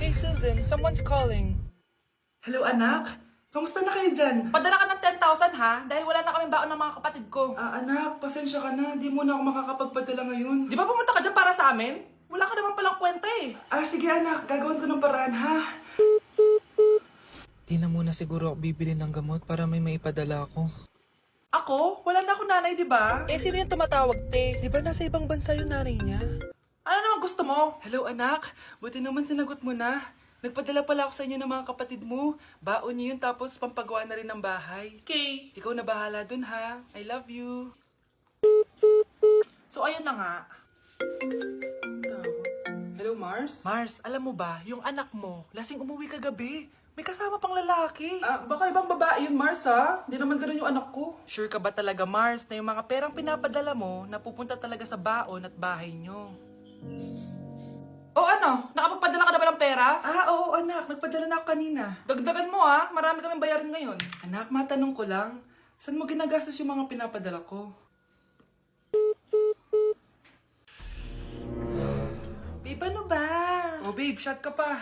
Hey Susan, someone's calling. Hello anak, kamusta na kayo dyan? Padala ka ng 10,000 ha? Dahil wala na kaming baon ng mga kapatid ko. Anak, pasensya ka na, di mo na ako makakapagpadala ngayon. Di ba pumunta ka dyan para sa amin? Wala ka naman palang kwenta eh. Sige anak, gagawin ko ng paraan ha. Di na muna siguro ako bibili ng gamot para may maipadala ako. Ako? Wala na akong nanay, di ba? Eh, sino yung tumatawag, te? Di ba nasa ibang bansa yung nanay niya? Ano naman gusto mo? Hello anak, buti naman sinagot mo na. Nagpadala pala ako sa inyo ng mga kapatid mo. Baon niyo yun tapos pampagawa na rin ng bahay. Okay. Ikaw na bahala dun ha. I love you. So ayun na nga. Hello Mars? Mars, alam mo ba, yung anak mo, lasing umuwi kagabi. May kasama pang lalaki. Baka ibang babae yun Mars ha. Hindi naman ganun yung anak ko. Sure ka ba talaga, Mars, na yung mga perang pinapadala mo, napupunta talaga sa baon at bahay nyo? O ano? Nakapagpadala ka na ba ng pera? Oo anak, nagpadala na ako kanina. Dagdagan mo ha, marami kaming bayarin ngayon. Anak, matanong ko lang, saan mo ginagastos yung mga pinapadala ko? Babe, ano ba? Oh babe, shot ka pa.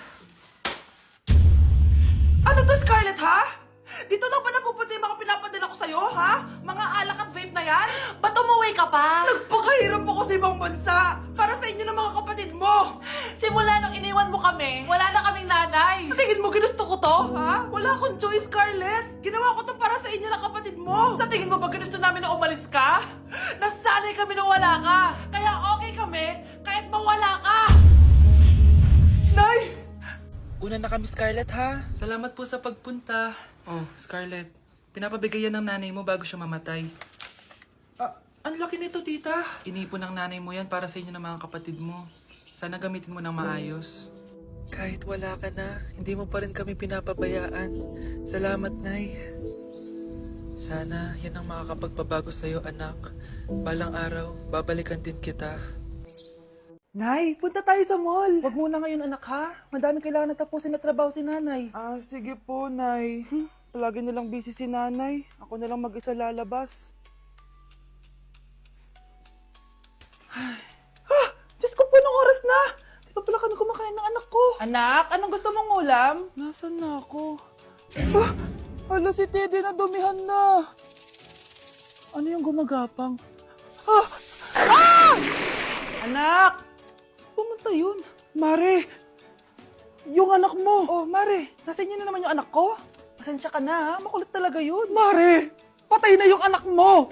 Ano to, Scarlett, ha? Dito lang ba napupunta yung mga pinapadala ko sa'yo, ha? Mga alak at vape na yan? Ba't umuwi ka pa? Nagpakahirap ako sa ibang bansa para sa inyo ng mga kapatid mo. Simula nung iniwan mo kami, wala na kaming nanay. Sa tingin mo, ginusto ko to, ha? Wala akong choice, Scarlett. Ginawa ko to para sa inyo ng kapatid mo. Sa tingin mo ba ginusto namin na umalis ka? Nasanay kami na wala ka. Kaya okay kami kahit mawala ka. Nay! Una na kami, Scarlett, ha? Salamat po sa pagpunta. Oh, Scarlett, pinapabigay yan ng nanay mo bago siya mamatay. Ang laki nito, tita. Inipon ng nanay mo yan para sa inyo ng mga kapatid mo. Sana gamitin mo ng maayos. Kahit wala ka na, hindi mo pa rin kami pinapabayaan. Salamat, Nay. Sana yan ang makakapagpabago sa'yo, anak. Balang araw, babalikan din kita. Nay, punta tayo sa mall. Huwag muna ngayon, anak, ha? Madami kailangan na tapusin na trabaho si nanay. Sige po, Nay. Palagi nilang busy si nanay. Ako na lang mag-isa lalabas. Diyos ko po, anong oras na? Di ba pala kami kumakain ng anak ko? Anak, anong gusto mong ulam? Nasaan na ako? Hala, si Teddy na dumihan na. Ano yung gumagapang? Anak! Pumunta yun. Mare! Yung anak mo! Oh, Mare, nasa inyo na naman yung anak ko? Pasensya ka na, ha? Makulit talaga yun. Mare! Patay na yung anak mo!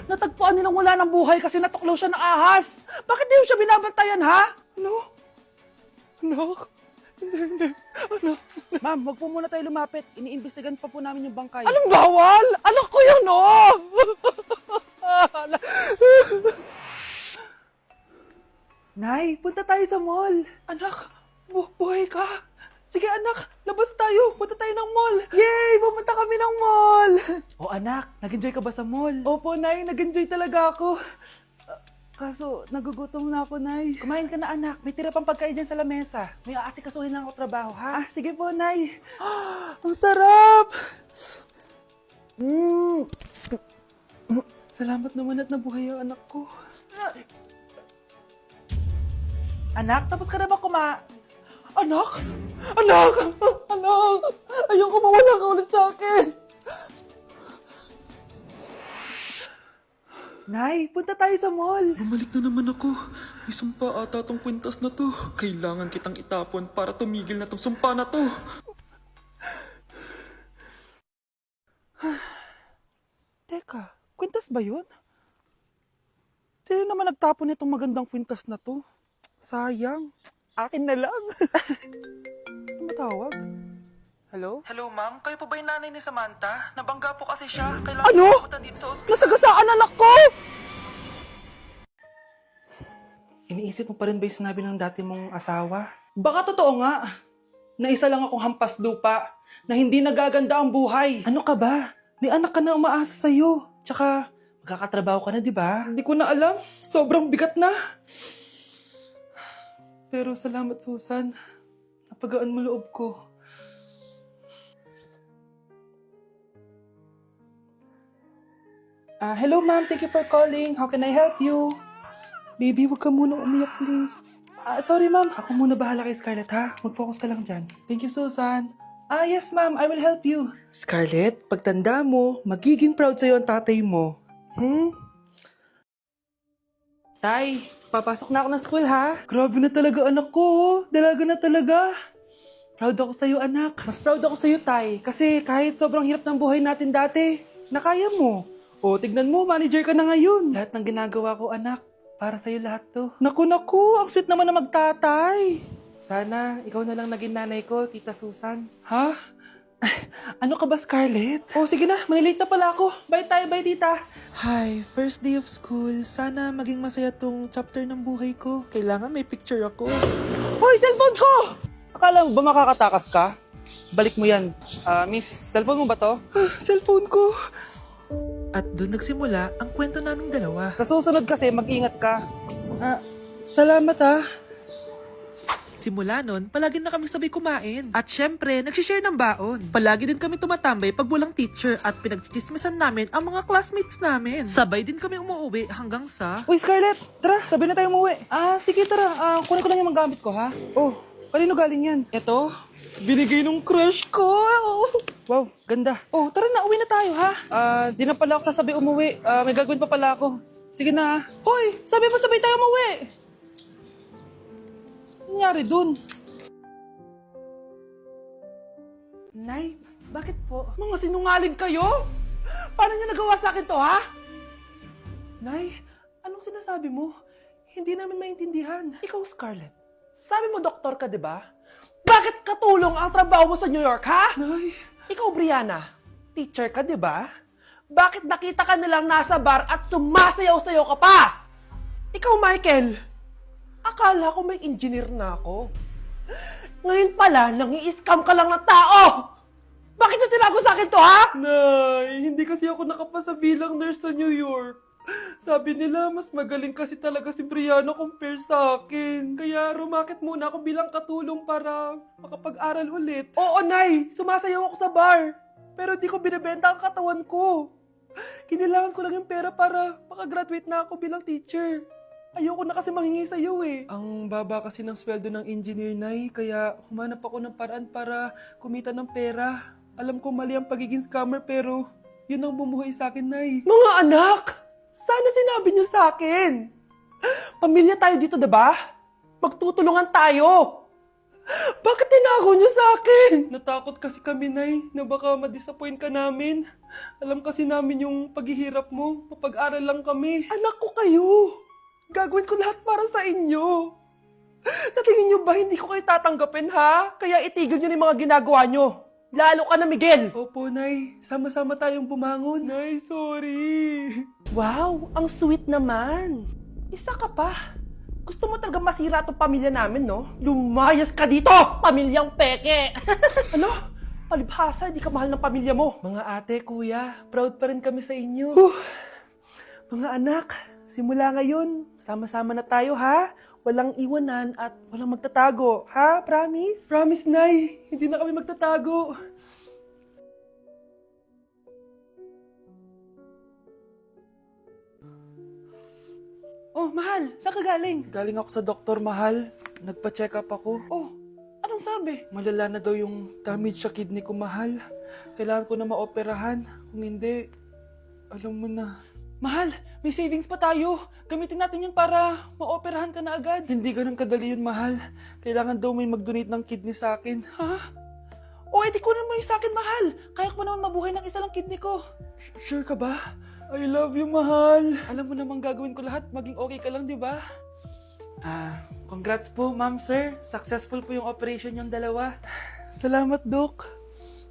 Natagpuan nilang wala ng buhay kasi natuklaw siya ng ahas! Bakit di mo siya binabantayan, ha? Ano? Anak? Hindi. Anak? Ma'am, huwag po muna tayo lumapit. Iniimbestigan pa po namin yung bangkay. Anong bawal? Anak ko yun, oh! Nay, punta tayo sa mall. Anak, buhay ka? Sige anak, labas tayo. Punta tayo ng mall. Yay! Pumunta kami ng mall! O anak, nag-enjoy ka ba sa mall? Opo, Nay. Nag-enjoy talaga ako. Kaso, nagugutom na ako, Nay. Kumain ka na, anak. May tira pang pagkain dyan sa lamesa. May aasikasuhin lang ako trabaho, ha? Sige po, Nay. Ang sarap! Salamat naman at nabuhay ang anak ko. Anak, tapos ka na ba Anak! Anak! Anak! Ayoko mawala ka ulit sa akin! Nay, punta tayo sa mall. Bumalik na naman ako. May sumpa ata tong kwintas na to. Kailangan kitang itapon para tumigil na tong sumpa na to. Teka, kwintas ba yun? Sino naman nagtapon nitong magandang kwintas na to? Sayang. Akin na lang. Ano matawag? Hello? Hello, ma'am. Kayo po ba yung nanay ni Samantha? Nabangga po kasi siya. Kailangan Ano? pumunta dito sa ospital. Nasagasaan anak ko! Iniisip mo pa rin ba yung sinabi ng dati mong asawa? Baka totoo nga. Na isa lang akong hampas lupa. Na hindi nagaganda ang buhay. Ano ka ba? May anak ka na umaasa sa'yo. Tsaka, magkakatrabaho ka na, di ba? Hindi ko na alam. Sobrang bigat na. Pero salamat, Susan. Napagaan mo loob ko. Hello ma'am, thank you for calling. How can I help you? Baby, wag ka muna umiyak, please. Sorry ma'am, ako muna bahala kay Scarlett ha. Mag-focus ka lang dyan. Thank you, Susan. Yes ma'am, I will help you. Scarlett, pagtanda mo, magiging proud sa'yo ang tatay mo. Tay, papasok na ako ng school ha. Grabe na talaga anak ko, oh. Dalaga na talaga. Proud ako sa'yo anak. Mas proud ako sa'yo tay, kasi kahit sobrang hirap ng buhay natin dati, nakaya mo. O, tignan mo, manager ka na ngayon. Lahat ng ginagawa ko anak, para sa'yo lahat to. Naku, ang sweet naman na magtatay. Sana, ikaw na lang naging nanay ko, Tita Susan. Ha? Ano ka ba, Scarlett? Oh, sige na, malilate na pala ako. Bye tayo, bye tita. Hi, first day of school. Sana maging masaya tong chapter ng buhay ko. Kailangan may picture ako. Hoy, cellphone ko! Akala mo ba makakatakas ka? Balik mo yan. Miss, cellphone mo ba to? Cellphone ko. At doon nagsimula ang kwento naming dalawa. Sa susunod kasi, mag-ingat ka. Salamat ha. Simula nun, palagi na kami sabay kumain. At syempre, nagsishare ng baon. Palagi din kami tumatambay pag walang teacher at pinagchichismisan namin ang mga classmates namin. Sabay din kami umuwi hanggang sa... Uy, Scarlett! Tara, sabay na tayo umuwi. Sige, tara. Kunin ko lang yung mga gamit ko, ha? Oh, kanino galing yan? Ito, binigay nung crush ko. Wow, ganda. Oh, tara na, uwi na tayo, ha? Di na pala ako sasabay umuwi. May gagawin pa pala ako. Sige na, ha? Hoy, sabi mo sabay tayo umuwi. Nangyari dun? Nay, bakit po? Mga sinungaling kayo? Paano niyo nagawa sa akin to, ha? Nay, anong sinasabi mo? Hindi namin maintindihan. Ikaw, Scarlett, sabi mo doktor ka, di ba? Bakit katulong ang trabaho mo sa New York, ha? Nay, Ikaw, Brianna, teacher ka, di ba? Bakit nakita ka nilang nasa bar at sumasayaw-sayaw ka pa? Ikaw, Michael, akala ko may engineer na ako. Ngayon pala, nangi-scam ka lang ng tao! Bakit niyo tinago sa akin to, ha? Nay, hindi kasi ako nakapasa bilang nurse sa New York. Sabi nila, mas magaling kasi talaga si Brianna compare sa akin. Kaya rumakit muna ako bilang katulong para makapag-aral ulit. Oo, Nay, sumasayaw ako sa bar. Pero di ko binibenta ang katawan ko. Kinilangan ko lang yung pera para makagraduate na ako bilang teacher. Ayoko na kasi manghingi sa'yo eh. Ang baba kasi ng sweldo ng engineer, Nay, kaya humanap ako ng paraan para kumita ng pera. Alam ko mali ang pagiging scammer pero yun ang bumuhay sa akin, Nay. Mga anak, sana sinabi niyo sa akin. Pamilya tayo dito, diba? Magtutulungan tayo. Bakit tinago niyo sa akin? Natakot kasi kami, Nay, na baka ma-disappoint ka namin. Alam kasi namin yung paghihirap mo. Mapag-aral lang kami. Anak ko kayo. Gagawin ko lahat para sa inyo. Sa tingin niyo ba hindi ko kayo tatanggapin, ha? Kaya itigil niyo na yung mga ginagawa niyo. Lalo ka na, Miguel. Opo, Nay. Sama-sama tayong bumangon. Nay, sorry. Wow, ang sweet naman. Isa ka pa. Gusto mo talaga masira itong pamilya namin, no? Lumayas ka dito, pamilyang peke. Ano? Palibhasa, di ka mahal ng pamilya mo. Mga ate, kuya, proud pa rin kami sa inyo. Mga anak, simula ngayon, sama-sama na tayo, ha? Walang iwanan at walang magtatago, ha? Promise? Promise, Nay. Hindi na kami magtatago. Oh, mahal. Saan ka galing? Galing ako sa doktor, mahal. Nagpa-check up ako. Oh, anong sabi? Malala na daw yung damage sa kidney ko, mahal. Kailangan ko na maoperahan. Kung hindi, alam mo na. Mahal, may savings pa tayo. Gamitin natin yan para maoperahan ka na agad. Hindi ganun kadali yun, mahal. Kailangan daw may mag-donate ng kidney sa akin. Ha? O, edi kunin mo yung sa akin, mahal. Kaya ko naman mabuhay ng isa lang kidney ko. Sure ka ba? I love you, mahal. Alam mo namang gagawin ko lahat. Maging okay ka lang, di ba? Congrats po, ma'am, sir. Successful po yung operation yung dalawa. Salamat, Dok.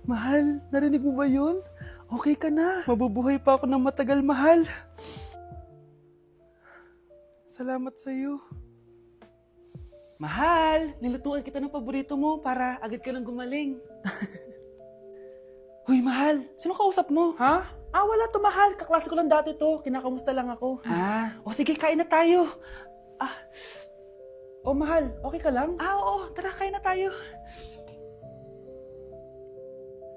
Mahal, narinig mo ba yun? Okay ka na. Mabubuhay pa ako ng matagal, mahal. Salamat sa'yo. Mahal, nilutuan kita ng paborito mo para agad ka nang gumaling. Huy, mahal. Sino kausap mo? Ha? Wala to, mahal. Kaklase ko lang dati to. Kinakamusta lang ako. O sige, kain na tayo. Mahal, okay ka lang? Oo, tara, kain na tayo.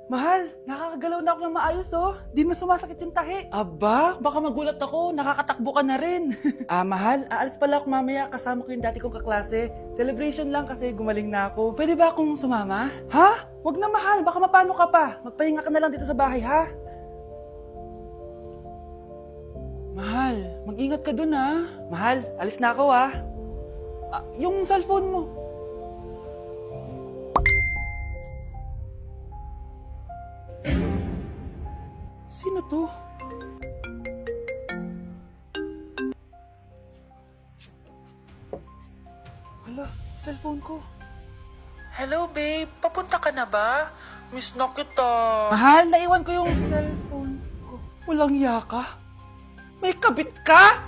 Mahal, nakakagalaw na ako ng maayos oh. Di na sumasakit yung tahi. Aba, baka magulat ako. Nakakatakbo ka na rin. Mahal, aalis pala ako mamaya. Kasama ko yung dati kong kaklase. Celebration lang kasi gumaling na ako. Pwede ba akong sumama? Ha? Wag na mahal, baka mapano ka pa. Magpahinga ka na lang dito sa bahay ha. Mahal, mag-ingat ka dun ha. Mahal, alis na ako ha. Yung cellphone mo. Sino to? Hala, cellphone ko. Hello babe, papunta ka na ba? Miss na kita. Mahal, naiwan ko yung cellphone ko. Walang yaka. May kabit ka?